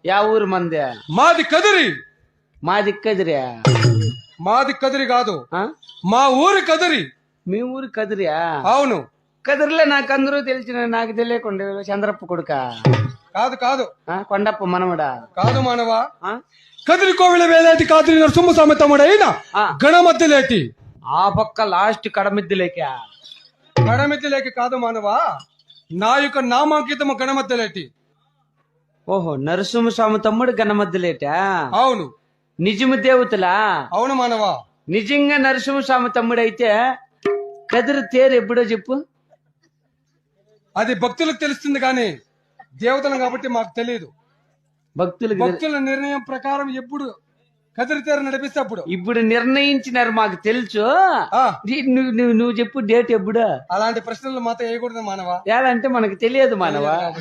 Yeah ఊరు మంది? మాది కదిరి. మాది కదిరియా? మాది కదిరి కాదు, ఆ? మా ఊరి కదిరి. మీ ఊరు కదిరియా? అవును. కదిరిలో నాకు అందరూ తెలిసిన, నాకు తెలియకుండా చంద్రప్ప కొడుక? కాదు కాదు కొండప్ప మనవడా? కాదు మానవా. ఆ? కదిరి కోవిల వేలేటి కాదిరి నరసింహ స్వామి తమ్ముడైన ఆ. గణమధ్యలేటి. ఆ పక్క లాస్ట్ కడమిద్దులేక? గణమధ్యలేటి కాదు మానవా, నా యొక్క నామాంకితము గణమధ్యలేటి. ఓహో, నరసింహస్వామి తమ్ముడు గణమద్దులేటా? అవును. నిజము దేవతలా? అవును మానవా. నిజంగా నరసింహస్వామి తమ్ముడు అయితే కదిరి తేరు ఎప్పుడో చెప్పు? అది భక్తులకు తెలుస్తుంది కానీ దేవతలు కాబట్టి మాకు తెలియదు. భక్తులకు భక్తుల నిర్ణయం ప్రకారం ఎప్పుడు కదిరి తేరు నడిపిస్తే అప్పుడు. ఇప్పుడు నిర్ణయించినారు, మాకు తెలుసు. ఆ. నువ్వు చెప్పు డేట్ ఎప్పుడు? అలాంటి ప్రశ్నలు మాతో వేయకూడదు మానవా. ఏదంటే మనకు తెలియదు మానవా.